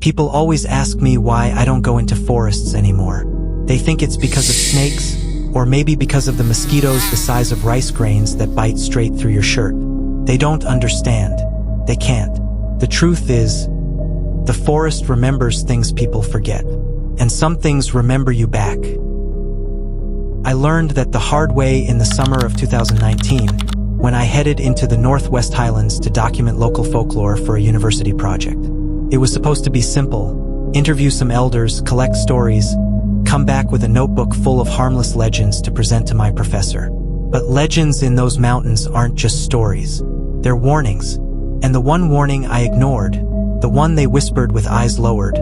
People always ask me why I don't go into forests anymore. They think it's because of snakes, or maybe because of the mosquitoes the size of rice grains that bite straight through your shirt. They don't understand. They can't. The truth is, the forest remembers things people forget, and some things remember you back. I learned that the hard way in the summer of 2019, when I headed into the Northwest Highlands to document local folklore for a university project. It was supposed to be simple: interview some elders, collect stories, come back with a notebook full of harmless legends to present to my professor. But legends in those mountains aren't just stories. They're warnings. And the one warning I ignored, the one they whispered with eyes lowered,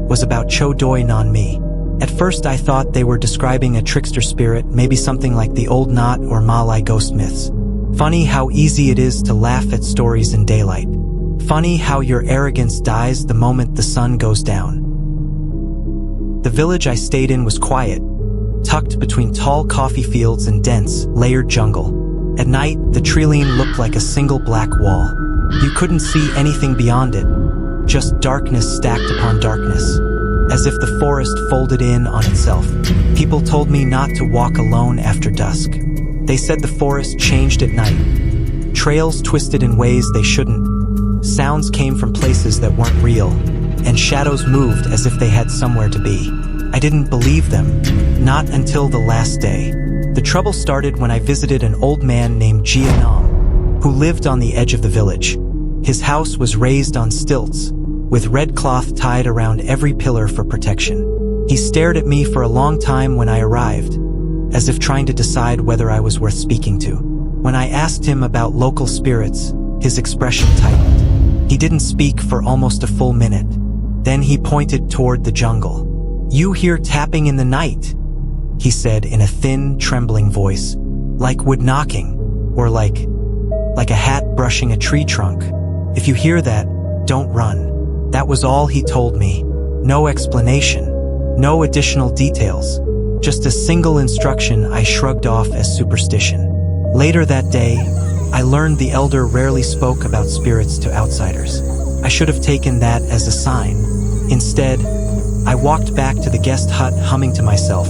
was about Cho Doi Non Me. At first I thought they were describing a trickster spirit, maybe something like the Old Knot or Malay ghost myths. Funny how easy it is to laugh at stories in daylight. Funny how your arrogance dies the moment the sun goes down. The village I stayed in was quiet, tucked between tall coffee fields and dense, layered jungle. At night, the treeline looked like a single black wall. You couldn't see anything beyond it, just darkness stacked upon darkness, as if the forest folded in on itself. People told me not to walk alone after dusk. They said the forest changed at night. Trails twisted in ways they shouldn't. Sounds came from places that weren't real, and shadows moved as if they had somewhere to be. I didn't believe them, not until the last day. The trouble started when I visited an old man named Cho Doi Non Me, who lived on the edge of the village. His house was raised on stilts, with red cloth tied around every pillar for protection. He stared at me for a long time when I arrived, as if trying to decide whether I was worth speaking to. When I asked him about local spirits, his expression tightened. He didn't speak for almost a full minute. Then he pointed toward the jungle. "You hear tapping in the night," he said in a thin, trembling voice, like wood knocking, or like a hat brushing a tree trunk. "If you hear that, don't run." That was all he told me. No explanation, no additional details, just a single instruction I shrugged off as superstition. Later that day, I learned the elder rarely spoke about spirits to outsiders. I should have taken that as a sign. Instead, I walked back to the guest hut humming to myself,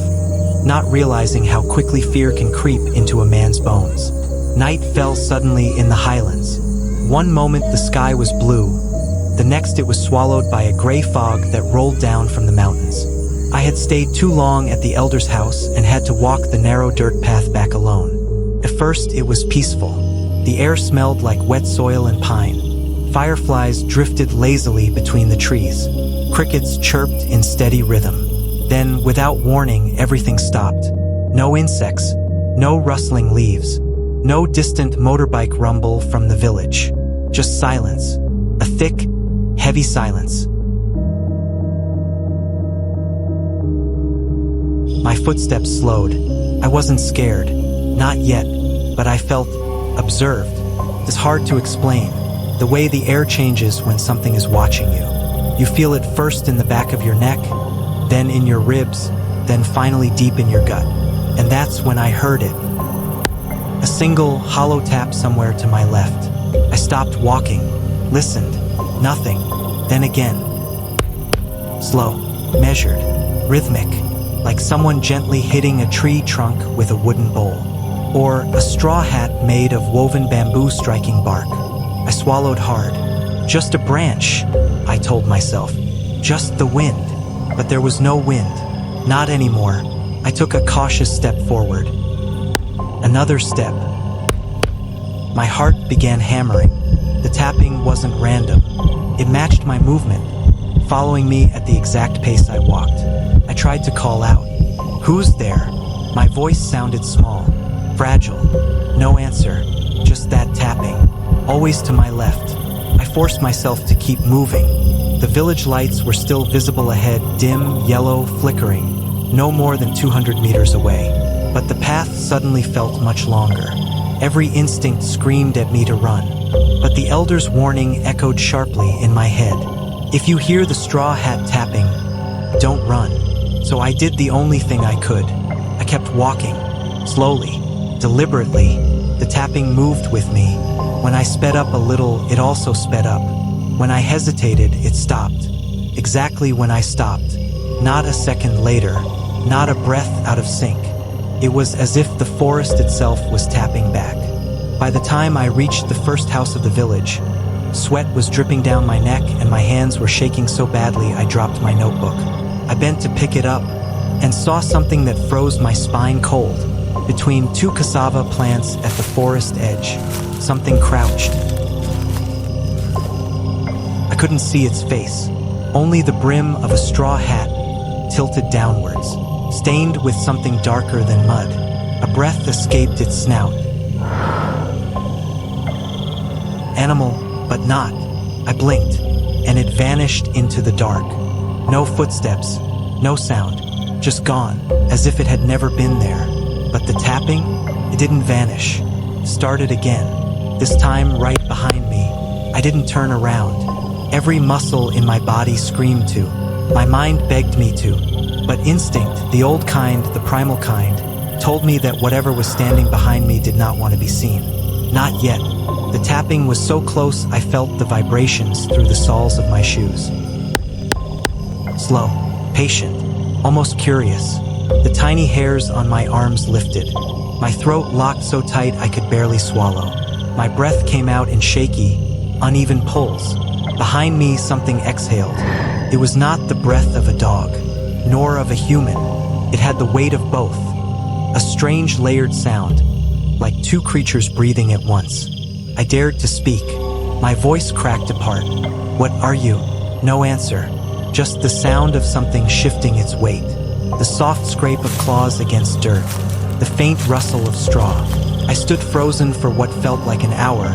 not realizing how quickly fear can creep into a man's bones. Night fell suddenly in the highlands. One moment the sky was blue, the next it was swallowed by a gray fog that rolled down from the mountains. I had stayed too long at the elder's house and had to walk the narrow dirt path back alone. At first it was peaceful. The air smelled like wet soil and pine. Fireflies drifted lazily between the trees. Crickets chirped in steady rhythm. Then, without warning, everything stopped. No insects, no rustling leaves, no distant motorbike rumble from the village. Just silence. A thick, heavy silence. My footsteps slowed. I wasn't scared. Not yet. But I felt observed. It's hard to explain. The way the air changes when something is watching you. You feel it first in the back of your neck, then in your ribs, then finally deep in your gut. And that's when I heard it. A single, hollow tap somewhere to my left. I stopped walking, listened. Nothing. Then again. Slow, measured, rhythmic, like someone gently hitting a tree trunk with a wooden bowl. Or a straw hat made of woven bamboo striking bark. I swallowed hard. Just a branch, I told myself. Just the wind. But there was no wind. Not anymore. I took a cautious step forward. Another step. My heart began hammering. The tapping wasn't random. It matched my movement, following me at the exact pace I walked. I tried to call out. "Who's there?" My voice sounded small, fragile. No answer, just that tapping, always to my left. I forced myself to keep moving. The village lights were still visible ahead, dim, yellow, flickering, no more than 200 meters away. But the path suddenly felt much longer. Every instinct screamed at me to run. But the elder's warning echoed sharply in my head. If you hear the straw hat tapping, don't run. So I did the only thing I could. I kept walking, slowly, deliberately. The tapping moved with me. When I sped up a little, it also sped up. When I hesitated, it stopped. exactly when I stopped. Not a second later, not a breath out of sync. It was as if the forest itself was tapping back. By the time I reached the first house of the village, sweat was dripping down my neck and my hands were shaking so badly I dropped my notebook. I bent to pick it up and saw something that froze my spine cold. Between two cassava plants at the forest edge, something crouched. I couldn't see its face, only the brim of a straw hat tilted downwards, stained with something darker than mud. A breath escaped its snout. Animal, but not. I blinked, and it vanished into the dark. No footsteps, no sound, just gone, as if it had never been there. But the tapping, it didn't vanish. Started again, this time right behind me. I didn't turn around. Every muscle in my body screamed to. My mind begged me to. But instinct, the old kind, the primal kind, told me that whatever was standing behind me did not want to be seen. Not yet. The tapping was so close I felt the vibrations through the soles of my shoes. Slow, patient, almost curious. The tiny hairs on my arms lifted. My throat locked so tight I could barely swallow. My breath came out in shaky, uneven pulls. Behind me, something exhaled. It was not the breath of a dog, nor of a human. It had the weight of both. A strange layered sound, like two creatures breathing at once. I dared to speak. My voice cracked apart. What are you? No answer. Just the sound of something shifting its weight. The soft scrape of claws against dirt. The faint rustle of straw. I stood frozen for what felt like an hour,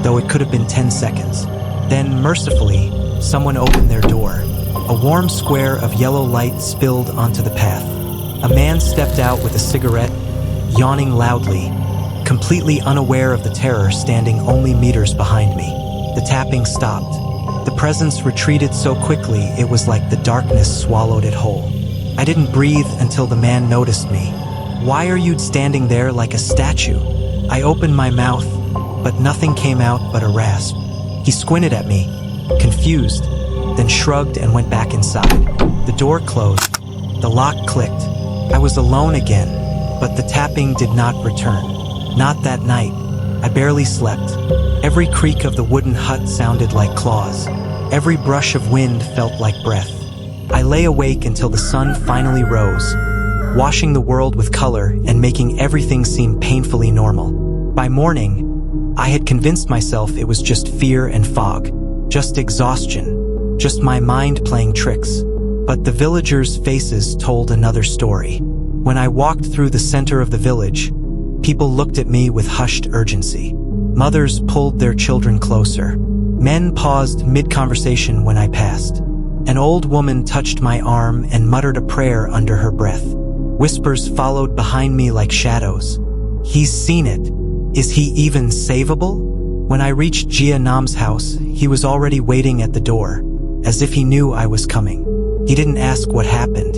though it could have been 10 seconds. Then, mercifully, someone opened their door. A warm square of yellow light spilled onto the path. A man stepped out with a cigarette, yawning loudly, completely unaware of the terror standing only meters behind me. The tapping stopped. The presence retreated so quickly it was like the darkness swallowed it whole. I didn't breathe until the man noticed me. Why are you standing there like a statue? I opened my mouth, but nothing came out but a rasp. He squinted at me, confused, then shrugged and went back inside. The door closed. The lock clicked. I was alone again, but the tapping did not return. Not that night. I barely slept. Every creak of the wooden hut sounded like claws. Every brush of wind felt like breath. I lay awake until the sun finally rose, washing the world with color and making everything seem painfully normal. By morning, I had convinced myself it was just fear and fog, just exhaustion, just my mind playing tricks. But the villagers' faces told another story. When I walked through the center of the village, people looked at me with hushed urgency. Mothers pulled their children closer. Men paused mid-conversation when I passed. An old woman touched my arm and muttered a prayer under her breath. Whispers followed behind me like shadows. He's seen it. Is he even savable? When I reached Gia Nam's house, he was already waiting at the door, as if he knew I was coming. He didn't ask what happened.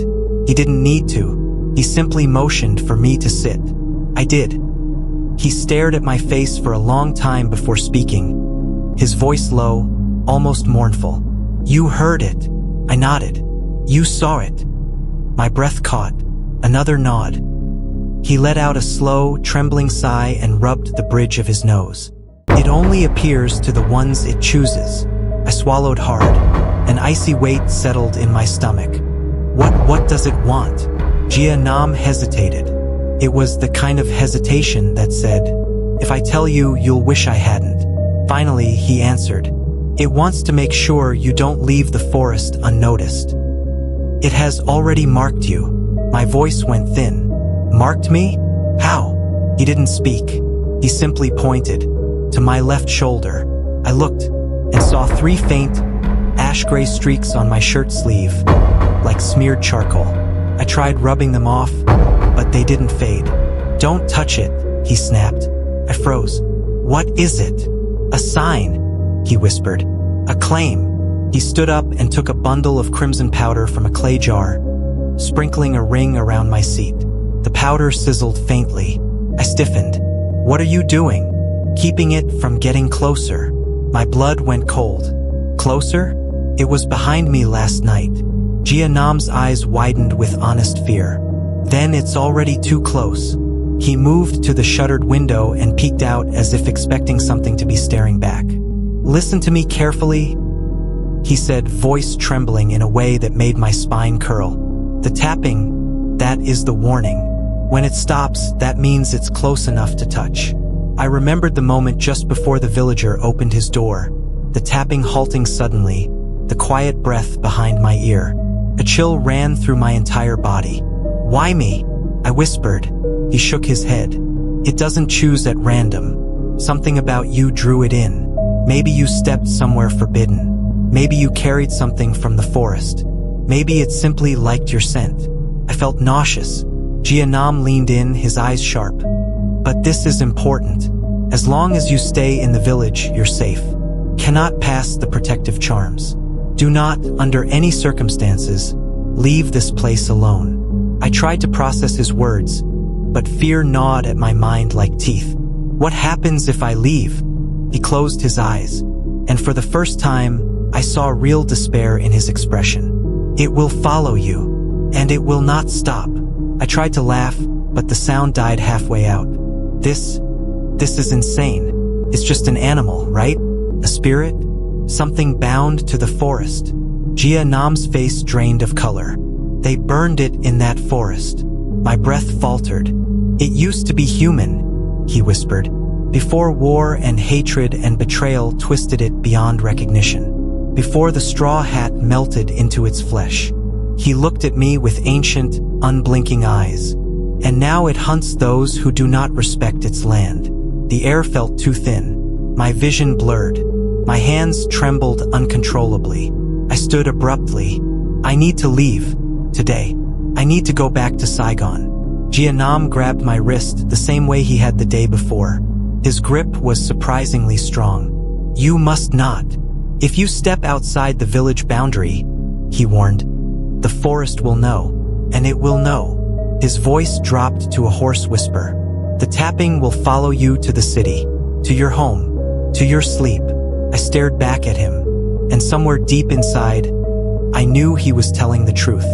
He didn't need to. He simply motioned for me to sit. I did. He stared at my face for a long time before speaking, his voice low, almost mournful. You heard it. I nodded. You saw it. My breath caught. Another nod. He let out a slow, trembling sigh and rubbed the bridge of his nose. It only appears to the ones it chooses. I swallowed hard. An icy weight settled in my stomach. What does it want? Gia Nam hesitated. It was the kind of hesitation that said, if I tell you, you'll wish I hadn't. Finally, he answered. It wants to make sure you don't leave the forest unnoticed. It has already marked you. My voice went thin. Marked me? How? He didn't speak. He simply pointed. To my left shoulder. I looked and saw 3 faint, ash-gray streaks on my shirt sleeve, like smeared charcoal. I tried rubbing them off, but they didn't fade. Don't touch it, he snapped. I froze. What is it? A sign, he whispered. A claim. He stood up and took a bundle of crimson powder from a clay jar, sprinkling a ring around my seat. The powder sizzled faintly. I stiffened. What are you doing? Keeping it from getting closer. My blood went cold. Closer? It was behind me last night. Gia Nam's eyes widened with honest fear. Then it's already too close. He moved to the shuttered window and peeked out as if expecting something to be staring back. Listen to me carefully, he said, voice trembling in a way that made my spine curl. The tapping, that is the warning. When it stops, that means it's close enough to touch. I remembered the moment just before the villager opened his door, the tapping halting suddenly, the quiet breath behind my ear. A chill ran through my entire body. Why me? I whispered. He shook his head. It doesn't choose at random. Something about you drew it in. Maybe you stepped somewhere forbidden. Maybe you carried something from the forest. Maybe it simply liked your scent. I felt nauseous. Gia Nam leaned in, his eyes sharp. But this is important. As long as you stay in the village, you're safe. Cannot pass the protective charms. Do not, under any circumstances, leave this place alone. I tried to process his words, but fear gnawed at my mind like teeth. What happens if I leave? He closed his eyes, and for the first time, I saw real despair in his expression. It will follow you, and it will not stop. I tried to laugh, but the sound died halfway out. This is insane. It's just an animal, right? A spirit? Something bound to the forest. Gia Nam's face drained of color. They burned it in that forest. My breath faltered. It used to be human, he whispered, before war and hatred and betrayal twisted it beyond recognition, before the straw hat melted into its flesh. He looked at me with ancient, unblinking eyes. And now it hunts those who do not respect its land. The air felt too thin. My vision blurred. My hands trembled uncontrollably. I stood abruptly. I need to leave. Today. I need to go back to Saigon. Gia Nam grabbed my wrist the same way he had the day before. His grip was surprisingly strong. You must not. If you step outside the village boundary, he warned, the forest will know, and it will know. His voice dropped to a hoarse whisper. The tapping will follow you to the city, to your home, to your sleep. I stared back at him, and somewhere deep inside, I knew he was telling the truth.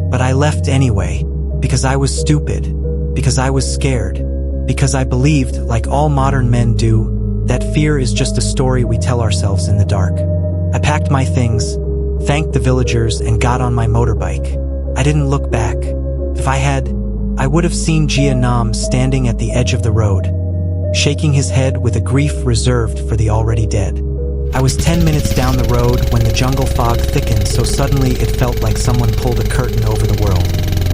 But I left anyway, because I was stupid, because I was scared, because I believed, like all modern men do, that fear is just a story we tell ourselves in the dark. I packed my things, thanked the villagers, and got on my motorbike. I didn't look back. If I had, I would have seen Gia Nam standing at the edge of the road, shaking his head with a grief reserved for the already dead. I was 10 minutes down the road when the jungle fog thickened so suddenly it felt like someone pulled a curtain over the world.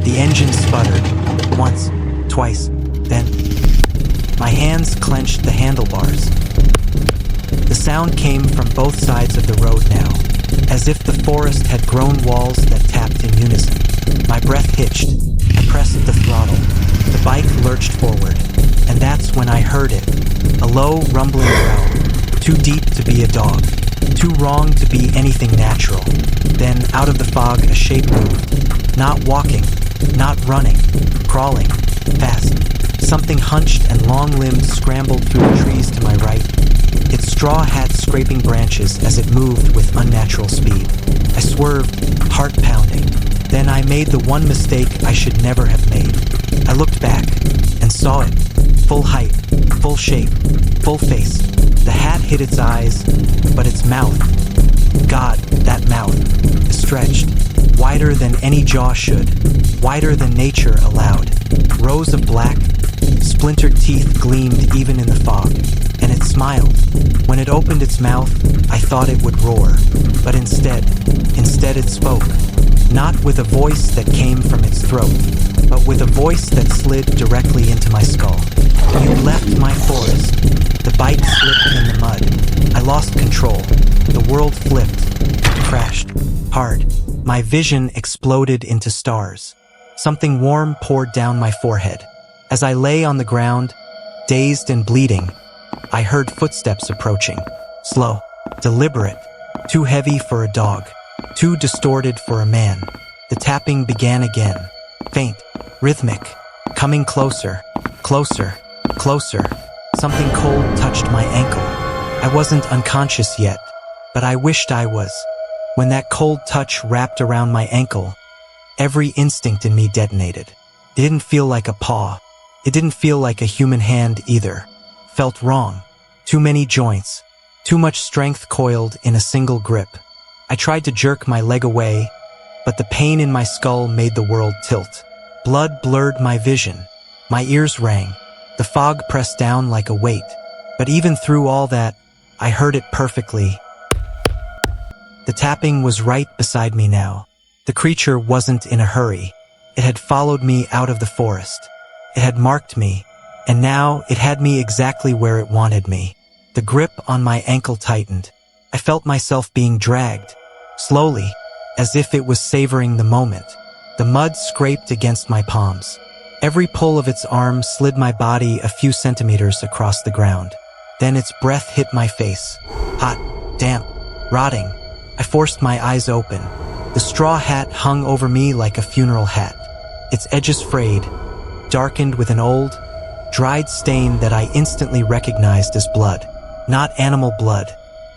The engine sputtered. Once, twice, then. My hands clenched the handlebars. The sound came from both sides of the road now, as if the forest had grown walls that tapped in unison. My breath hitched. I pressed the throttle. The bike lurched forward, and that's when I heard it. A low, rumbling growl. Too deep to be a dog. Too wrong to be anything natural. Then, out of the fog, a shape moved. Not walking, not running, crawling, fast. Something hunched and long-limbed scrambled through the trees to my right, its straw hat scraping branches as it moved with unnatural speed. I swerved, heart pounding. Then I made the one mistake I should never have made. I looked back and saw it. Full height, full shape, full face. The hat hid its eyes, but its mouth, God, that mouth, stretched, wider than any jaw should, wider than nature allowed. Rows of black, splintered teeth gleamed even in the fog, and it smiled. When it opened its mouth, I thought it would roar, but instead it spoke, not with a voice that came from its throat, but with a voice that slid directly into my skull. You left my forest. The bike slipped in the mud. I lost control. The world flipped, crashed, hard. My vision exploded into stars. Something warm poured down my forehead. As I lay on the ground, dazed and bleeding, I heard footsteps approaching. Slow, deliberate, too heavy for a dog, too distorted for a man. The tapping began again, faint, rhythmic, coming closer, closer, closer. Something cold touched my ankle. I wasn't unconscious yet, but I wished I was. When that cold touch wrapped around my ankle, every instinct in me detonated. It didn't feel like a paw. It didn't feel like a human hand either. Felt wrong. Too many joints. Too much strength coiled in a single grip. I tried to jerk my leg away, but the pain in my skull made the world tilt. Blood blurred my vision. My ears rang. The fog pressed down like a weight. But even through all that, I heard it perfectly. The tapping was right beside me now. The creature wasn't in a hurry. It had followed me out of the forest. It had marked me, and now it had me exactly where it wanted me. The grip on my ankle tightened. I felt myself being dragged, slowly, as if it was savoring the moment. The mud scraped against my palms. Every pull of its arm slid my body a few centimeters across the ground. Then its breath hit my face. Hot, damp, rotting. I forced my eyes open. The straw hat hung over me like a funeral hat. Its edges frayed, darkened with an old, dried stain that I instantly recognized as blood. Not animal blood.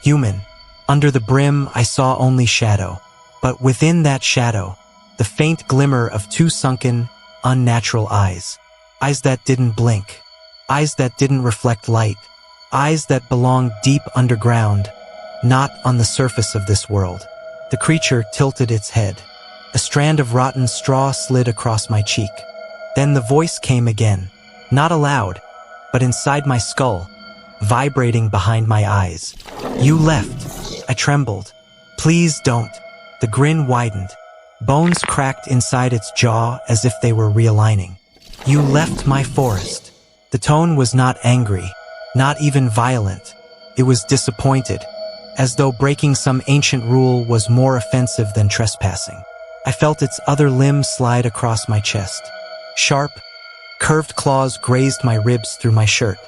Human. Under the brim, I saw only shadow. But within that shadow, the faint glimmer of two sunken, unnatural eyes. Eyes that didn't blink. Eyes that didn't reflect light. Eyes that belonged deep underground, not on the surface of this world. The creature tilted its head. A strand of rotten straw slid across my cheek. Then the voice came again. Not aloud, but inside my skull, vibrating behind my eyes. You left. I trembled. Please don't. The grin widened. Bones cracked inside its jaw as if they were realigning. You left my forest. The tone was not angry, not even violent. It was disappointed, as though breaking some ancient rule was more offensive than trespassing. I felt its other limb slide across my chest. Sharp, curved claws grazed my ribs through my shirt.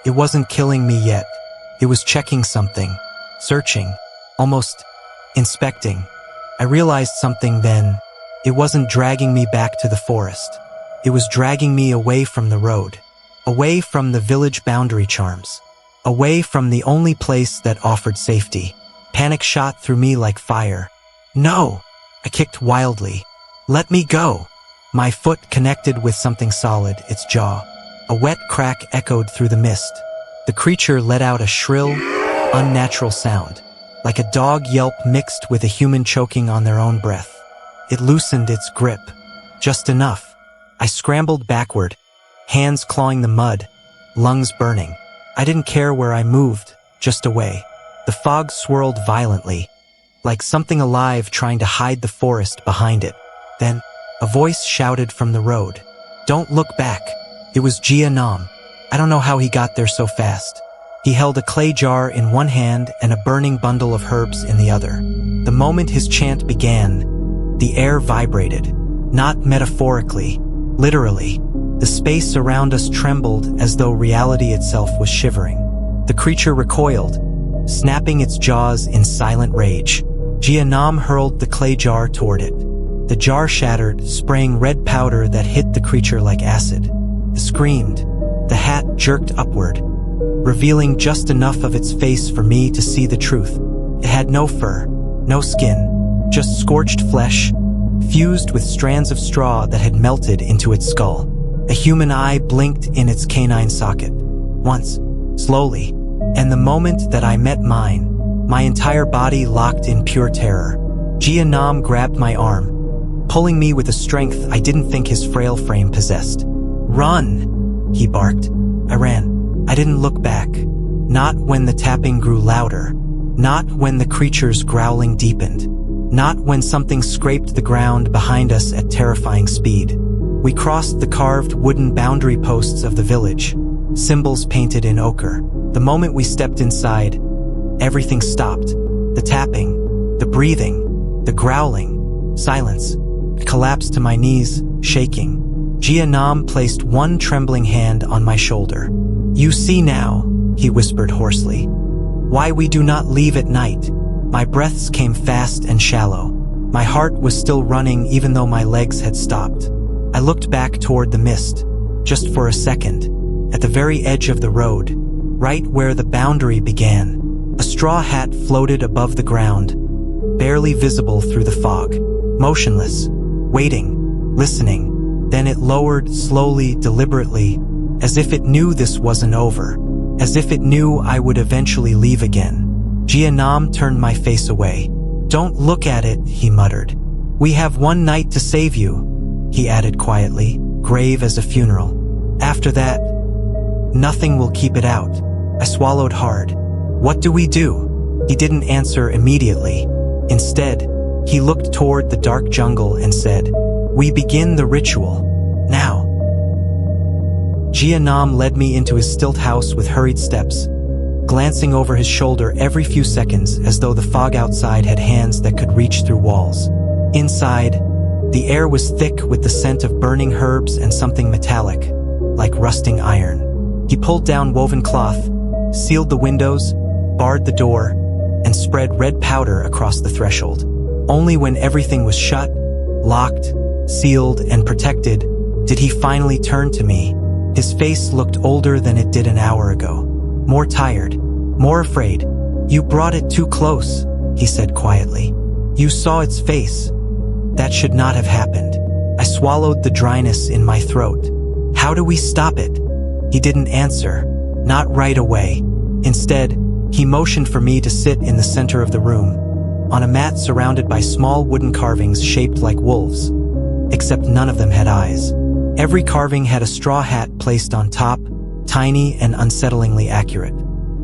It wasn't killing me yet. It was checking something, searching, almost inspecting. I realized something then. It wasn't dragging me back to the forest. It was dragging me away from the road, away from the village boundary charms, away from the only place that offered safety. Panic shot through me like fire. No! I kicked wildly. Let me go! My foot connected with something solid, its jaw. A wet crack echoed through the mist. The creature let out a shrill, unnatural sound, like a dog yelp mixed with a human choking on their own breath. It loosened its grip. Just enough. I scrambled backward, hands clawing the mud, lungs burning. I didn't care where I moved, just away. The fog swirled violently, like something alive trying to hide the forest behind it. Then, a voice shouted from the road. Don't look back. It was Cho Nam. I don't know how he got there so fast. He held a clay jar in one hand and a burning bundle of herbs in the other. The moment his chant began, the air vibrated. Not metaphorically, literally. The space around us trembled as though reality itself was shivering. The creature recoiled, snapping its jaws in silent rage. Cho Nam hurled the clay jar toward it. The jar shattered, spraying red powder that hit the creature like acid. It screamed. The hat jerked upward, revealing just enough of its face for me to see the truth. It had no fur, no skin, just scorched flesh, fused with strands of straw that had melted into its skull. A human eye blinked in its canine socket. Once, slowly, and the moment that I met mine, my entire body locked in pure terror. Cho Nam grabbed my arm, pulling me with a strength I didn't think his frail frame possessed. Run! He barked. I ran. I didn't look back. Not when the tapping grew louder. Not when the creature's growling deepened. Not when something scraped the ground behind us at terrifying speed. We crossed the carved wooden boundary posts of the village, symbols painted in ochre. The moment we stepped inside, everything stopped. The tapping, the breathing, the growling, silence. I collapsed to my knees, shaking. Cho Nam placed one trembling hand on my shoulder. You see now, he whispered hoarsely, why we do not leave at night. My breaths came fast and shallow. My heart was still running even though my legs had stopped. I looked back toward the mist, just for a second, at the very edge of the road, right where the boundary began. A straw hat floated above the ground, barely visible through the fog. Motionless, waiting, listening. Then it lowered slowly, deliberately, as if it knew this wasn't over, as if it knew I would eventually leave again. Gia Nam turned my face away. "Don't look at it," he muttered. "We have one night to save you," he added quietly, grave as a funeral. "After that, nothing will keep it out." I swallowed hard. "What do we do?" He didn't answer immediately. Instead, he looked toward the dark jungle and said, "We begin the ritual. Now." Gia Nam led me into his stilt house with hurried steps, glancing over his shoulder every few seconds as though the fog outside had hands that could reach through walls. Inside, the air was thick with the scent of burning herbs and something metallic, like rusting iron. He pulled down woven cloth, sealed the windows, barred the door, and spread red powder across the threshold. Only when everything was shut, locked, sealed, and protected did he finally turn to me. His face looked older than it did an hour ago. More tired, more afraid. "You brought it too close," he said quietly. "You saw its face. That should not have happened." I swallowed the dryness in my throat. "How do we stop it?" He didn't answer. Not right away. Instead, he motioned for me to sit in the center of the room, on a mat surrounded by small wooden carvings shaped like wolves, except none of them had eyes. Every carving had a straw hat placed on top, tiny and unsettlingly accurate.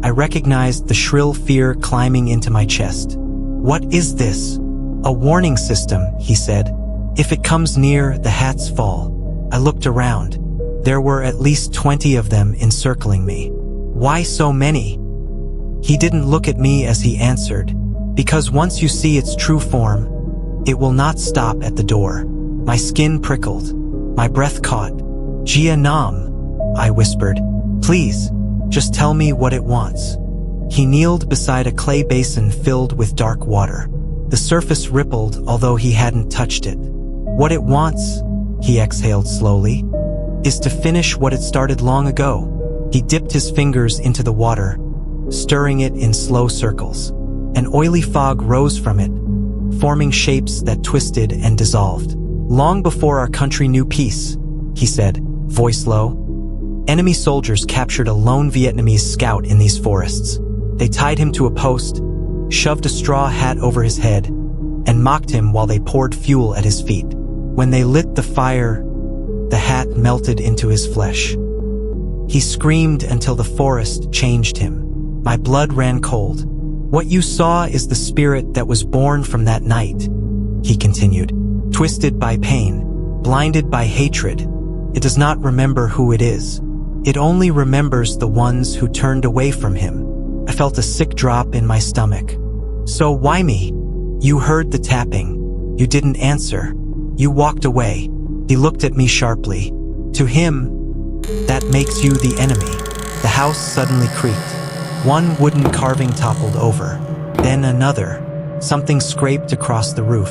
I recognized the shrill fear climbing into my chest. "What is this?" "A warning system," he said. "If it comes near, the hats fall." I looked around. There were at least 20 of them encircling me. "Why so many?" He didn't look at me as he answered. "Because once you see its true form, it will not stop at the door." My skin prickled. My breath caught. "Gia Nam," I whispered. "Please, just tell me what it wants." He kneeled beside a clay basin filled with dark water. The surface rippled, although he hadn't touched it. "What it wants," he exhaled slowly, "is to finish what it started long ago." He dipped his fingers into the water, stirring it in slow circles. An oily fog rose from it, forming shapes that twisted and dissolved. "Long before our country knew peace," he said, voice low, "enemy soldiers captured a lone Vietnamese scout in these forests. They tied him to a post, shoved a straw hat over his head, and mocked him while they poured fuel at his feet. When they lit the fire, the hat melted into his flesh. He screamed until the forest changed him. My blood ran cold. What you saw is the spirit that was born from that night," he continued. "Twisted by pain, blinded by hatred, it does not remember who it is. It only remembers the ones who turned away from him." I felt a sick drop in my stomach. "So why me?" "You heard the tapping. You didn't answer. You walked away." He looked at me sharply. "To him, that makes you the enemy." The house suddenly creaked. One wooden carving toppled over, then another. Something scraped across the roof.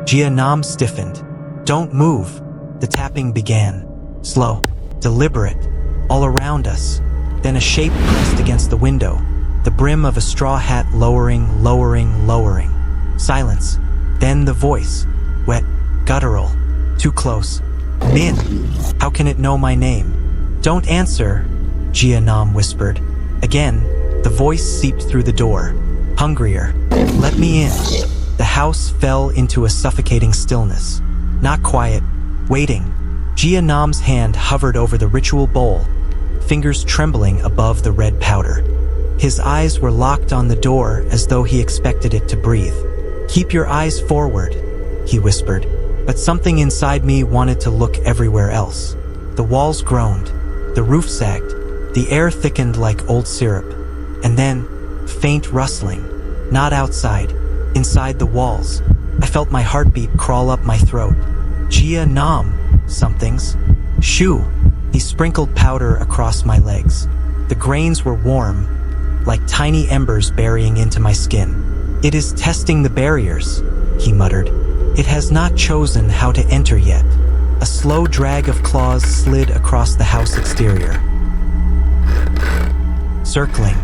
Gia Nam stiffened. "Don't move." The tapping began. Slow, deliberate, all around us. Then a shape pressed against the window, the brim of a straw hat lowering, lowering, lowering. Silence. Then the voice. Wet, guttural, too close. "Min, how can it know my name?" "Don't answer," Gia Nam whispered. Again, the voice seeped through the door. Hungrier. "Let me in." The house fell into a suffocating stillness. Not quiet, waiting. Gia Nam's hand hovered over the ritual bowl, fingers trembling above the red powder. His eyes were locked on the door as though he expected it to breathe. "Keep your eyes forward," he whispered, but something inside me wanted to look everywhere else. The walls groaned, the roof sagged, the air thickened like old syrup, and then, faint rustling. Not outside, inside the walls. I felt my heartbeat crawl up my throat. "Gia Nam, somethings." "Shoo." He sprinkled powder across my legs. The grains were warm, like tiny embers burying into my skin. "It is testing the barriers," he muttered. "It has not chosen how to enter yet." A slow drag of claws slid across the house exterior. Circling,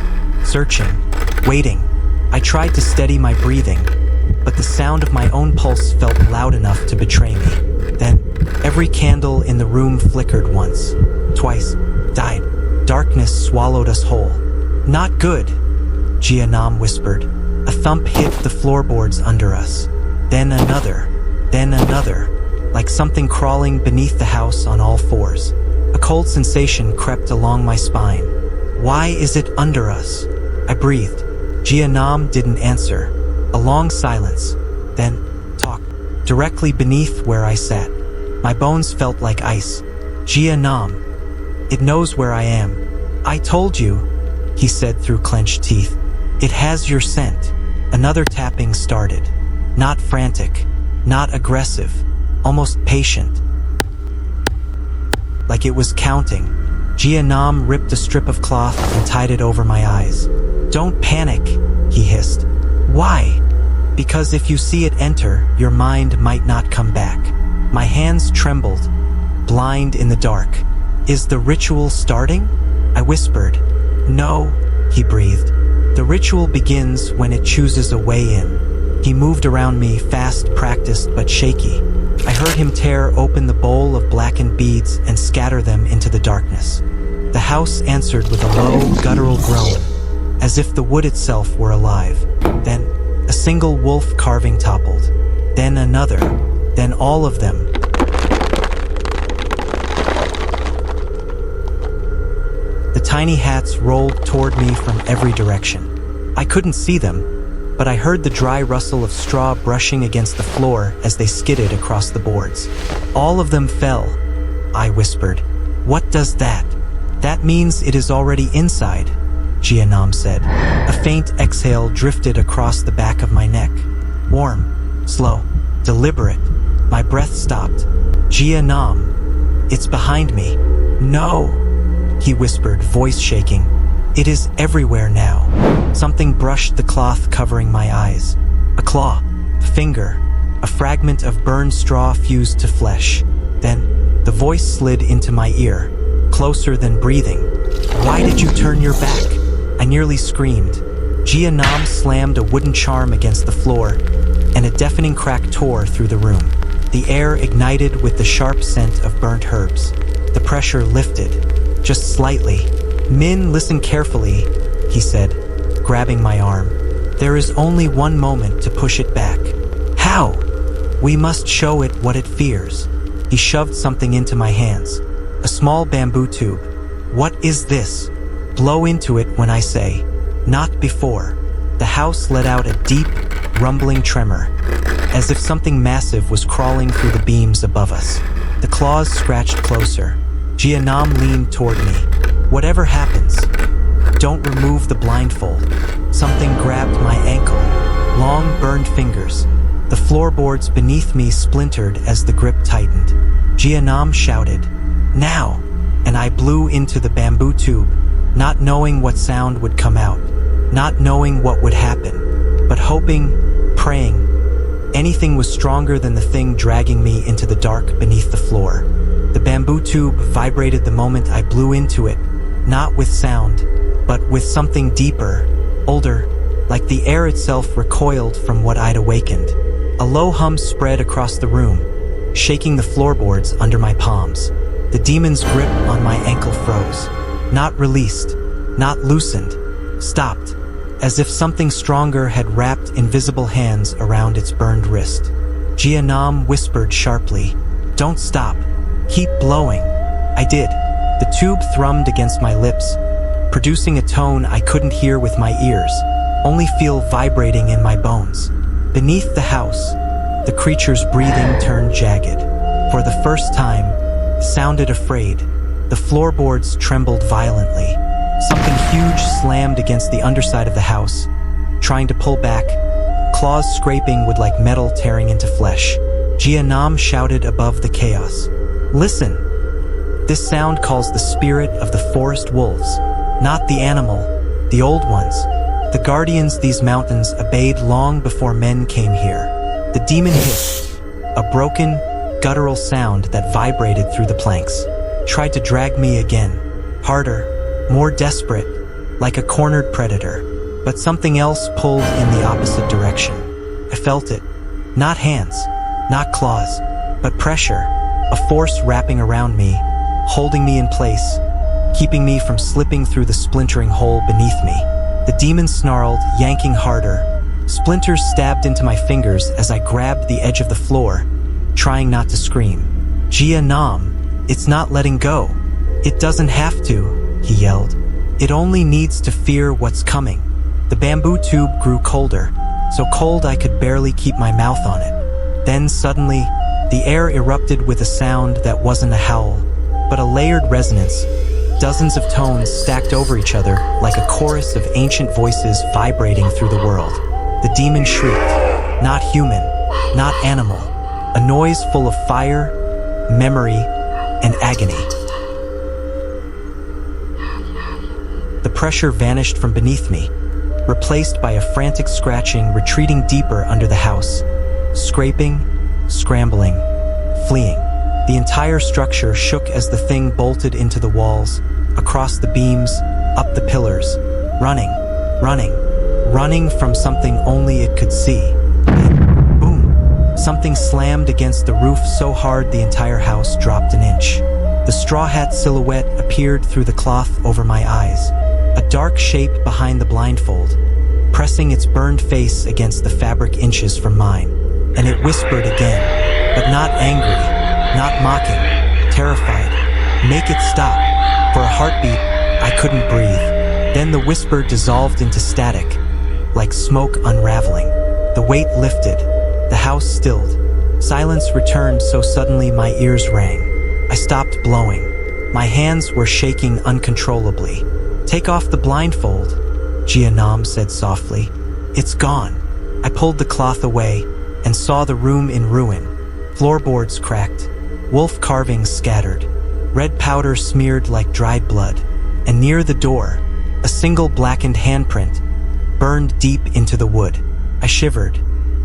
searching, waiting. I tried to steady my breathing, but the sound of my own pulse felt loud enough to betray me. Then, every candle in the room flickered once, twice, died. Darkness swallowed us whole. Not good, Gia Nam whispered. A thump hit the floorboards under us. Then another, like something crawling beneath the house on all fours. A cold sensation crept along my spine. Why is it under us? I breathed. Gia Nam didn't answer. A long silence, then talked directly beneath where I sat. My bones felt like ice. Gia Nam. It knows where I am. I told you, he said through clenched teeth. It has your scent. Another tapping started. Not frantic, not aggressive, almost patient. Like it was counting. Gia Nam ripped a strip of cloth and tied it over my eyes. Don't panic, he hissed. Why? Because if you see it enter, your mind might not come back. My hands trembled, blind in the dark. Is the ritual starting? I whispered. No, he breathed. The ritual begins when it chooses a way in. He moved around me, fast, practiced, but shaky. I heard him tear open the bowl of blackened beads and scatter them into the darkness. The house answered with a low, guttural groan, as if the wood itself were alive. Then, a single wolf carving toppled. Then another. Then all of them. The tiny hats rolled toward me from every direction. I couldn't see them, but I heard the dry rustle of straw brushing against the floor as they skidded across the boards. All of them fell, I whispered. What does that? That means it is already inside, Gia Nam said. A faint exhale drifted across the back of my neck. Warm, slow, deliberate. My breath stopped. Gia Nam, it's behind me. No, he whispered, voice shaking. It is everywhere now. Something brushed the cloth covering my eyes. A claw, a finger, a fragment of burned straw fused to flesh. Then, the voice slid into my ear, closer than breathing. Why did you turn your back? I nearly screamed. Gia Nam slammed a wooden charm against the floor, and a deafening crack tore through the room. The air ignited with the sharp scent of burnt herbs. The pressure lifted, just slightly. Min, listen carefully, he said, grabbing my arm. There is only one moment to push it back. How? We must show it what it fears. He shoved something into my hands. A small bamboo tube. What is this? Blow into it when I say. Not before. The house let out a deep, rumbling tremor, as if something massive was crawling through the beams above us. The claws scratched closer. Gia Nam leaned toward me. Whatever happens, don't remove the blindfold. Something grabbed my ankle. Long, burned fingers. The floorboards beneath me splintered as the grip tightened. Gia Nam shouted, "Now!" And I blew into the bamboo tube, not knowing what sound would come out, not knowing what would happen, but hoping, praying. Anything was stronger than the thing dragging me into the dark beneath the floor. The bamboo tube vibrated the moment I blew into it, not with sound, but with something deeper, older, like the air itself recoiled from what I'd awakened. A low hum spread across the room, shaking the floorboards under my palms. The demon's grip on my ankle froze. Not released, not loosened, stopped, as if something stronger had wrapped invisible hands around its burned wrist. Gia Nam whispered sharply, "Don't stop. Keep blowing." I did. The tube thrummed against my lips, producing a tone I couldn't hear with my ears, only feel vibrating in my bones. Beneath the house, the creature's breathing turned jagged. For the first time, sounded afraid. The floorboards trembled violently. Something huge slammed against the underside of the house, trying to pull back, claws scraping wood like metal tearing into flesh. Gia Nam shouted above the chaos, "Listen! This sound calls the spirit of the forest wolves, not the animal, the old ones, the guardians these mountains obeyed long before men came here." The demon hissed, a broken, guttural sound that vibrated through the planks, tried to drag me again, harder, more desperate, like a cornered predator, but something else pulled in the opposite direction. I felt it. Not hands, not claws, but pressure, a force wrapping around me, holding me in place, keeping me from slipping through the splintering hole beneath me. The demon snarled, yanking harder. Splinters stabbed into my fingers as I grabbed the edge of the floor, trying not to scream. Gia Nam, it's not letting go. It doesn't have to, he yelled. It only needs to fear what's coming. The bamboo tube grew colder, so cold I could barely keep my mouth on it. Then suddenly, the air erupted with a sound that wasn't a howl, but a layered resonance. Dozens of tones stacked over each other like a chorus of ancient voices vibrating through the world. The demon shrieked, not human, not animal, a noise full of fire, memory, and agony. The pressure vanished from beneath me, replaced by a frantic scratching retreating deeper under the house, scraping, scrambling, fleeing. The entire structure shook as the thing bolted into the walls, across the beams, up the pillars, running from something only it could see. Then, boom, something slammed against the roof so hard the entire house dropped an inch. The straw hat silhouette appeared through the cloth over my eyes, a dark shape behind the blindfold, pressing its burned face against the fabric inches from mine. And it whispered again, but not angry, not mocking, terrified. Make it stop. For a heartbeat, I couldn't breathe. Then the whisper dissolved into static, like smoke unraveling. The weight lifted. The house stilled. Silence returned so suddenly my ears rang. I stopped blowing. My hands were shaking uncontrollably. Take off the blindfold, Gia Nam said softly. It's gone. I pulled the cloth away and saw the room in ruin. Floorboards cracked, wolf carvings scattered, red powder smeared like dried blood, and near the door, a single blackened handprint burned deep into the wood. I shivered.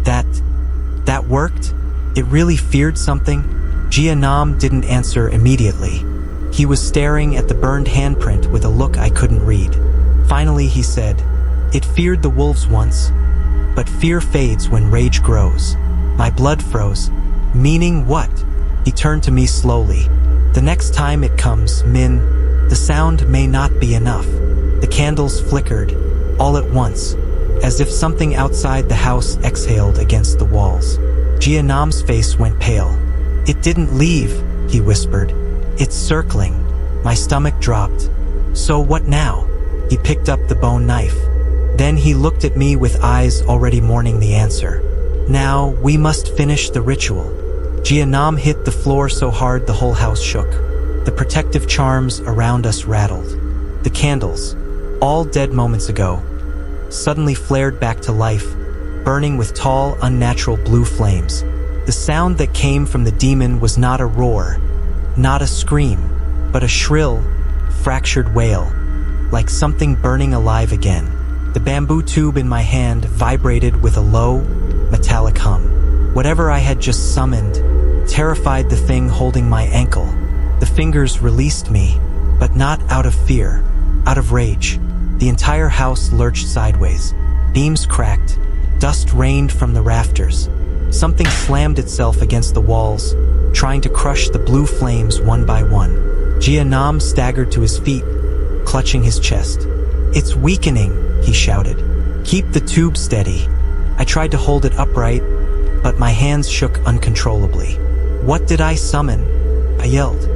That worked? It really feared something? Gia Nam didn't answer immediately. He was staring at the burned handprint with a look I couldn't read. Finally he said, "It feared the wolves once, but fear fades when rage grows." My blood froze. Meaning what? He turned to me slowly. The next time it comes, Min, the sound may not be enough. The candles flickered, all at once, as if something outside the house exhaled against the walls. Gia Nam's face went pale. It didn't leave, he whispered. It's circling. My stomach dropped. So what now? He picked up the bone knife. Then he looked at me with eyes already mourning the answer. Now, we must finish the ritual. Gia Nam hit the floor so hard the whole house shook. The protective charms around us rattled. The candles, all dead moments ago, suddenly flared back to life, burning with tall, unnatural blue flames. The sound that came from the demon was not a roar, not a scream, but a shrill, fractured wail, like something burning alive again. The bamboo tube in my hand vibrated with a low, metallic hum. Whatever I had just summoned terrified the thing holding my ankle. The fingers released me, but not out of fear, out of rage. The entire house lurched sideways. Beams cracked. Dust rained from the rafters. Something slammed itself against the walls, trying to crush the blue flames one by one. Gia Nam staggered to his feet, clutching his chest. It's weakening, he shouted. Keep the tube steady. I tried to hold it upright, but my hands shook uncontrollably. What did I summon? I yelled.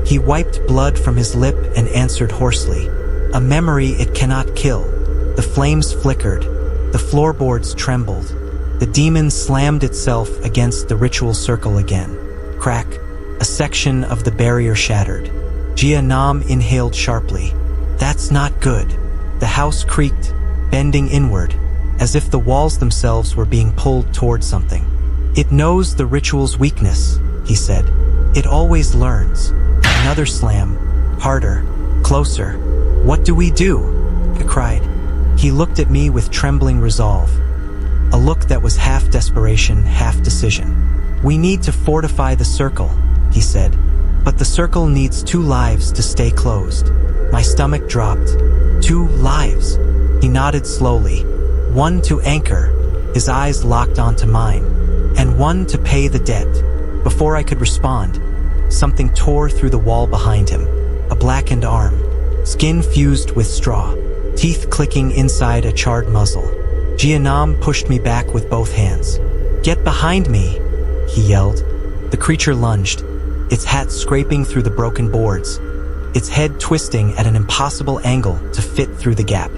He wiped blood from his lip and answered hoarsely. A memory it cannot kill. The flames flickered. The floorboards trembled. The demon slammed itself against the ritual circle again. Crack. A section of the barrier shattered. Gia Nam inhaled sharply. That's not good. The house creaked, bending inward, as if the walls themselves were being pulled toward something. It knows the ritual's weakness, he said. It always learns. Another slam. Harder. Closer. What do we do? I cried. He looked at me with trembling resolve. A look that was half desperation, half decision. We need to fortify the circle, he said. But the circle needs 2 lives to stay closed. My stomach dropped. 2 lives. He nodded slowly. 1 to anchor, his eyes locked onto mine, and one to pay the debt. Before I could respond, something tore through the wall behind him, a blackened arm, skin fused with straw, teeth clicking inside a charred muzzle. Cho Doi Non Me pushed me back with both hands. "Get behind me," he yelled. The creature lunged, its hat scraping through the broken boards, its head twisting at an impossible angle to fit through the gap.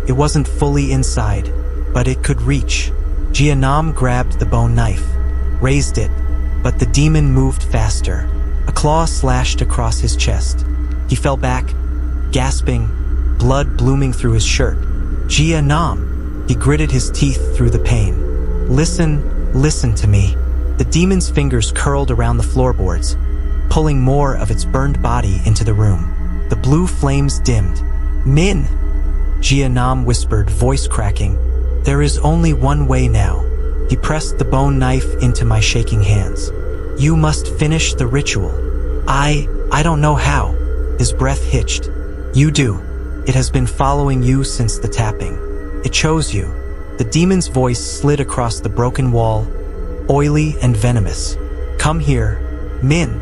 It wasn't fully inside, but it could reach. Cho Doi Non Me grabbed the bone knife, raised it, but the demon moved faster. A claw slashed across his chest. He fell back, gasping, blood blooming through his shirt. "Cho Doi Non Me," he gritted his teeth through the pain. Listen to me." The demon's fingers curled around the floorboards, pulling more of its burned body into the room. The blue flames dimmed. "Min," Cho Doi Non Me whispered, voice cracking. "There is only one way now." He pressed the bone knife into my shaking hands. "You must finish the ritual." I don't know how." His breath hitched. "You do. It has been following you since the tapping. It chose you." The demon's voice slid across the broken wall, oily and venomous. "Come here, Min."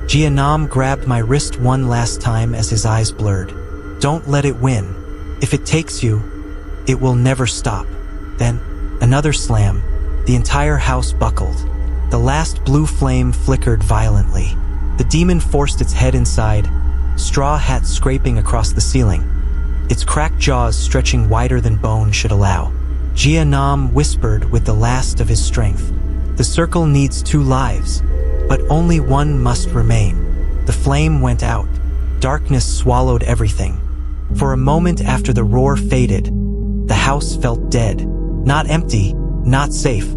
Cho Doi Non Me grabbed my wrist one last time as his eyes blurred. "Don't let it win. If it takes you, it will never stop." Then, another slam. The entire house buckled. The last blue flame flickered violently. The demon forced its head inside, straw hat scraping across the ceiling, its cracked jaws stretching wider than bone should allow. Cho Doi Non Me whispered with the last of his strength. "The circle needs 2 lives, but only one must remain." The flame went out. Darkness swallowed everything. For a moment after the roar faded, the house felt dead. Not empty, not safe.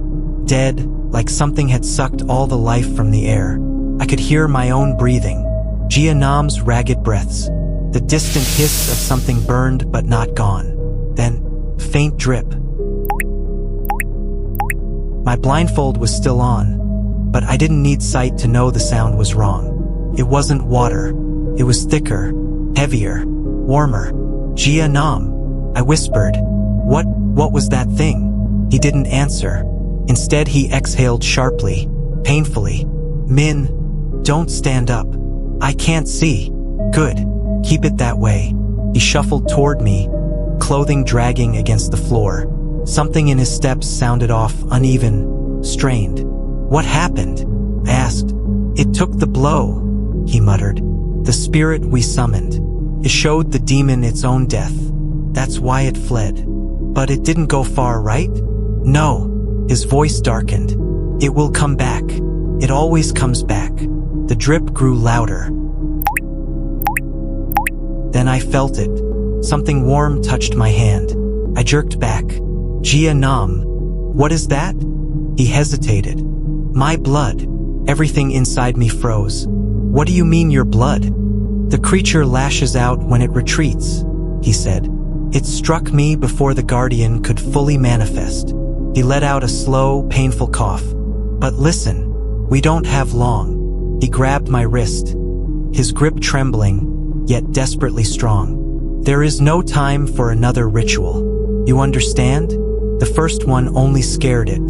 Dead, like something had sucked all the life from the air. I could hear my own breathing, Cho Doi Non Me's ragged breaths, the distant hiss of something burned but not gone. Then, faint drip. My blindfold was still on, but I didn't need sight to know the sound was wrong. It wasn't water. It was thicker, heavier, warmer. "Cho Doi Non Me," I whispered. What was that thing?" He didn't answer. Instead, he exhaled sharply, painfully. "Min, don't stand up. I can't see." "Good. Keep it that way." He shuffled toward me, clothing dragging against the floor. Something in his steps sounded off, uneven, strained. "What happened?" I asked. "It took the blow," he muttered. "The spirit we summoned. It showed the demon its own death. That's why it fled. But it didn't go far, right?" "No." His voice darkened. "It will come back. It always comes back." The drip grew louder. Then I felt it. Something warm touched my hand. I jerked back. "Cho Doi Non Me, what is that?" He hesitated. "My blood." Everything inside me froze. "What do you mean, your blood?" "The creature lashes out when it retreats," he said. "It struck me before the guardian could fully manifest." He let out a slow, painful cough. "But listen, we don't have long." He grabbed my wrist, his grip trembling, yet desperately strong. "There is no time for another ritual. You understand?" The first one only scared it.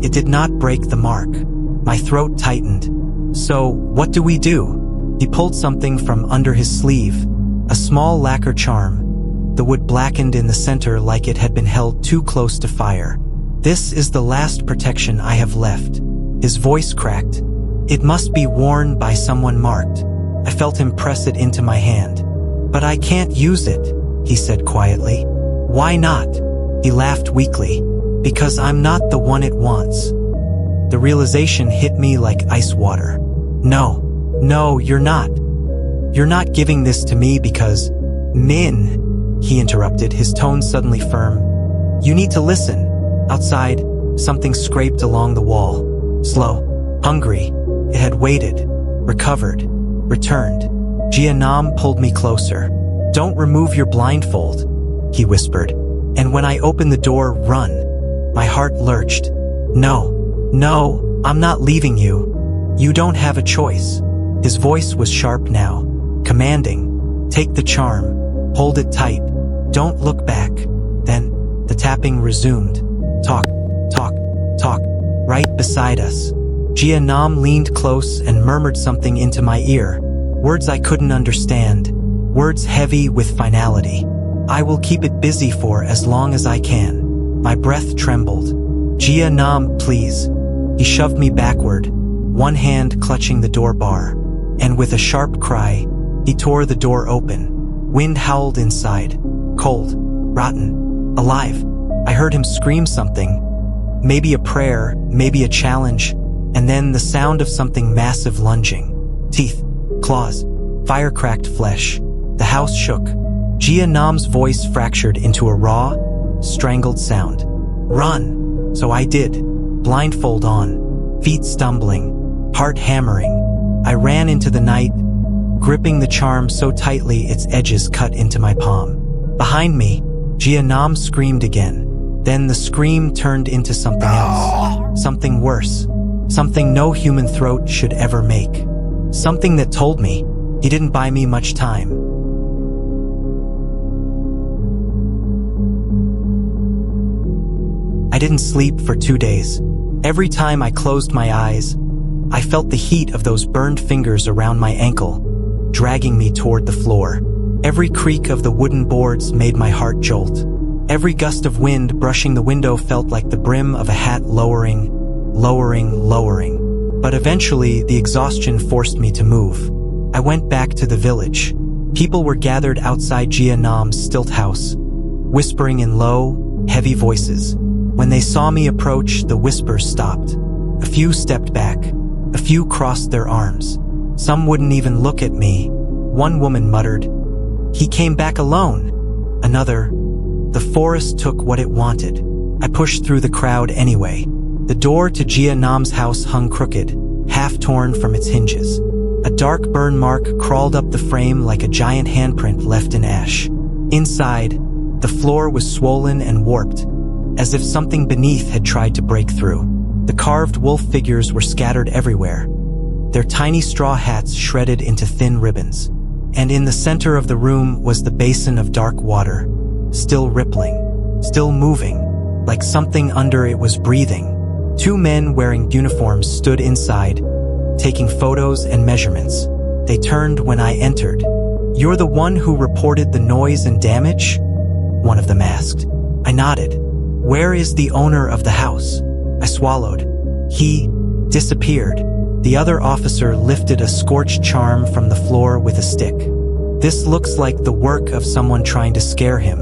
It did not break the mark. My throat tightened. "So, what do we do?" He pulled something from under his sleeve, a small lacquer charm. The wood blackened in the center like it had been held too close to fire. "This is the last protection I have left." His voice cracked. "It must be worn by someone marked." I felt him press it into my hand. "But I can't use it," he said quietly. "Why not?" He laughed weakly. "Because I'm not the one it wants." The realization hit me like ice water. No, you're not. You're not giving this to me because... Min, he interrupted, his tone suddenly firm. "You need to listen." Outside, something scraped along the wall. Slow, hungry. It had waited, recovered, returned. Cho Doi Non Me pulled me closer. "Don't remove your blindfold," he whispered. "And when I open the door, run." My heart lurched. No, I'm not leaving you. You don't have a choice." His voice was sharp now, commanding. "Take the charm. Hold it tight. Don't look back." Then, the tapping resumed. Talk. talk, right beside us. Gia Nam leaned close and murmured something into my ear. Words I couldn't understand. Words heavy with finality. I will keep it busy for as long as I can. My breath trembled. Gia Nam, please. He shoved me backward, one hand clutching the door bar. And with a sharp cry, he tore the door open. Wind howled inside. Cold. Rotten. Alive. I heard him scream something. Maybe a prayer, maybe a challenge, and then the sound of something massive lunging. Teeth. Claws. Fire-cracked flesh. The house shook. Gia Nam's voice fractured into a raw, strangled sound. Run! So I did. Blindfold on. Feet stumbling. Heart hammering. I ran into the night, gripping the charm so tightly its edges cut into my palm. Behind me, Gia Nam screamed again. Then the scream turned into something else. Something worse. Something no human throat should ever make. Something that told me he didn't buy me much time. I didn't sleep for 2 days. Every time I closed my eyes, I felt the heat of those burned fingers around my ankle, dragging me toward the floor. Every creak of the wooden boards made my heart jolt. Every gust of wind brushing the window felt like the brim of a hat lowering. But eventually, the exhaustion forced me to move. I went back to the village. People were gathered outside Gia Nam's stilt house, whispering in low, heavy voices. When they saw me approach, the whispers stopped. A few stepped back. A few crossed their arms. Some wouldn't even look at me. One woman muttered, "He came back alone." Another, "The forest took what it wanted." I pushed through the crowd anyway. The door to Gia Nam's house hung crooked, half torn from its hinges. A dark burn mark crawled up the frame like a giant handprint left in ash. Inside, the floor was swollen and warped, as if something beneath had tried to break through. The carved wolf figures were scattered everywhere, their tiny straw hats shredded into thin ribbons. And in the center of the room was the basin of dark water, still rippling, still moving, like something under it was breathing. 2 men wearing uniforms stood inside, taking photos and measurements. They turned when I entered. "You're the one who reported the noise and damage?" one of them asked. I nodded. "Where is the owner of the house?" I swallowed. "He disappeared." The other officer lifted a scorched charm from the floor with a stick. "This looks like the work of someone trying to scare him.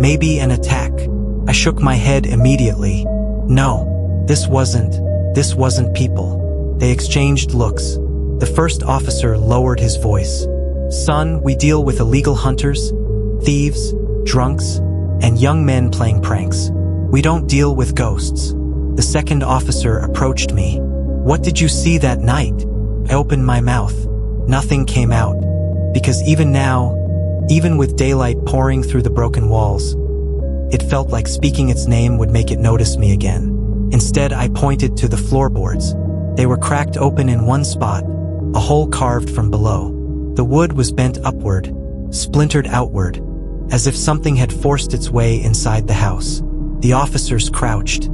Maybe an attack." I shook my head immediately. "No, this wasn't people." They exchanged looks. The first officer lowered his voice. "Son, we deal with illegal hunters, thieves, drunks, and young men playing pranks. We don't deal with ghosts." The second officer approached me. "What did you see that night?" I opened my mouth. Nothing came out. Because even now, even with daylight pouring through the broken walls, it felt like speaking its name would make it notice me again. Instead, I pointed to the floorboards. They were cracked open in one spot, a hole carved from below. The wood was bent upward, splintered outward, as if something had forced its way inside the house. The officers crouched.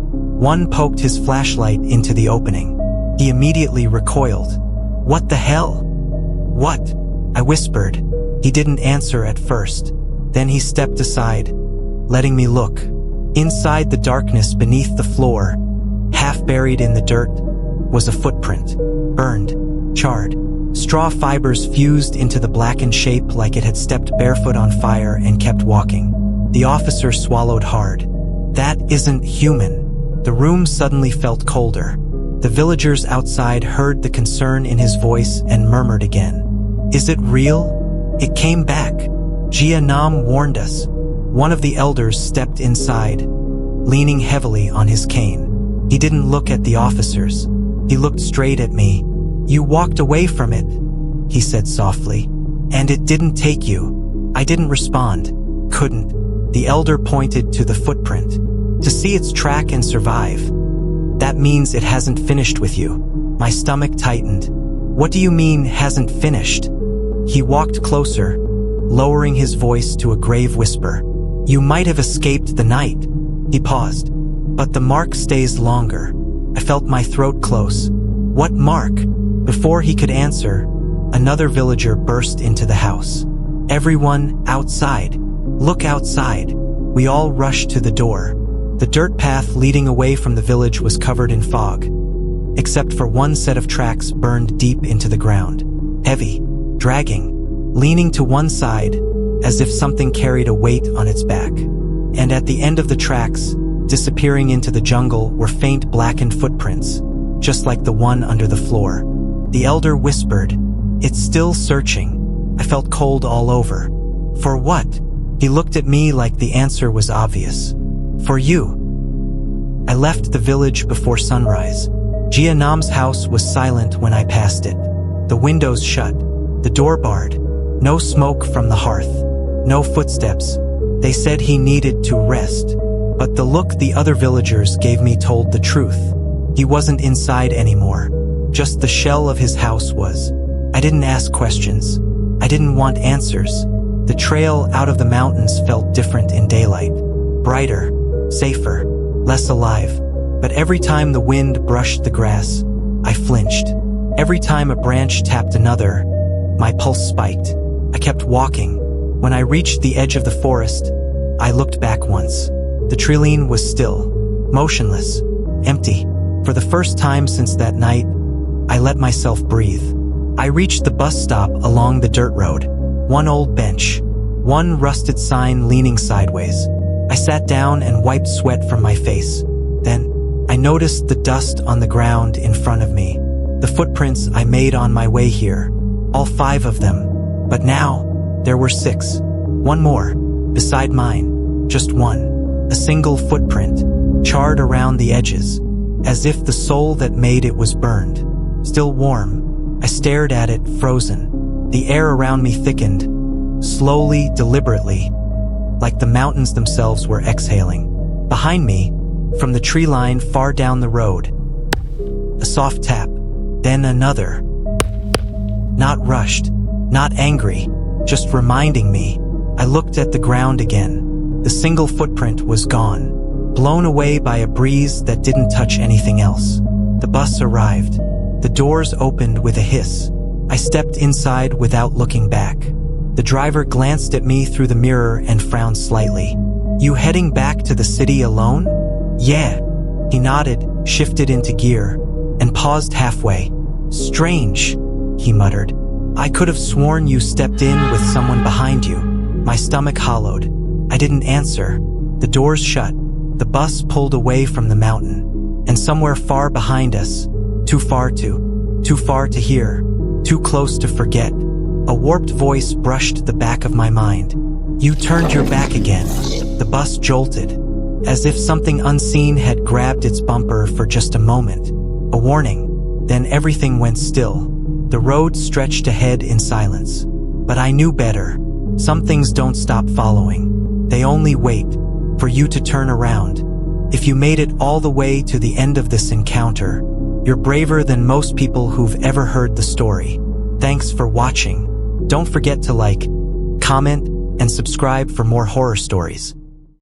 One poked his flashlight into the opening. He immediately recoiled. "What the hell?" "What?" I whispered. He didn't answer at first. Then he stepped aside, letting me look. Inside the darkness beneath the floor, half buried in the dirt, was a footprint. Burned, charred. Straw fibers fused into the blackened shape like it had stepped barefoot on fire and kept walking. The officer swallowed hard. "That isn't human." The room suddenly felt colder. The villagers outside heard the concern in his voice and murmured again. "Is it real? It came back. Gia Nam warned us." One of the elders stepped inside, leaning heavily on his cane. He didn't look at the officers. He looked straight at me. "You walked away from it," he said softly. "And it didn't take you." I didn't respond. Couldn't. The elder pointed to the footprint. "To see its track and survive. That means it hasn't finished with you." My stomach tightened. "What do you mean, hasn't finished?" He walked closer, lowering his voice to a grave whisper. "You might have escaped the night." He paused. "But the mark stays longer. I felt my throat close. What Mark? Before he could answer, another villager burst into the house. Everyone, outside. Look outside. We all rushed to the door. The dirt path leading away from the village was covered in fog, except for one set of tracks burned deep into the ground. Heavy, dragging, leaning to one side, as if something carried a weight on its back. And at the end of the tracks, disappearing into the jungle, were faint blackened footprints, just like the one under the floor. The elder whispered, "It's still searching." I felt cold all over. For what? He looked at me like the answer was obvious. For you. I left the village before sunrise. Gia Nam's house was silent when I passed it. The windows shut, the door barred. No smoke from the hearth. No footsteps. They said he needed to rest. But the look the other villagers gave me told the truth. He wasn't inside anymore. Just the shell of his house was. I didn't ask questions. I didn't want answers. The trail out of the mountains felt different in daylight. Brighter, safer, less alive. But every time the wind brushed the grass, I flinched. Every time a branch tapped another, my pulse spiked. I kept walking. When I reached the edge of the forest, I looked back once. The treeline was still, motionless, empty. For the first time since that night, I let myself breathe. I reached the bus stop along the dirt road. One old bench, one rusted sign leaning sideways. I sat down and wiped sweat from my face. Then, I noticed the dust on the ground in front of me. The footprints I made on my way here. All 5 of them. But now, there were 6. One more, beside mine. Just one. A single footprint, charred around the edges, as if the soul that made it was burned. Still warm. I stared at it, frozen. The air around me thickened, slowly, deliberately, like the mountains themselves were exhaling. Behind me, from the tree line far down the road, a soft tap, then another. Not rushed, not angry, just reminding me. I looked at the ground again. The single footprint was gone, blown away by a breeze that didn't touch anything else. The bus arrived. The doors opened with a hiss. I stepped inside without looking back. The driver glanced at me through the mirror and frowned slightly. "You heading back to the city alone?" "Yeah." He nodded, shifted into gear, and paused halfway. "Strange," he muttered. "I could have sworn you stepped in with someone behind you." My stomach hollowed. I didn't answer. The doors shut. The bus pulled away from the mountain. And somewhere far behind us, too far to hear, too close to forget, a warped voice brushed the back of my mind. "You turned your back again." The bus jolted, as if something unseen had grabbed its bumper for just a moment. A warning. Then everything went still. The road stretched ahead in silence. But I knew better. Some things don't stop following. They only wait for you to turn around. If you made it all the way to the end of this encounter, you're braver than most people who've ever heard the story. Thanks for watching. Don't forget to like, comment, and subscribe for more horror stories.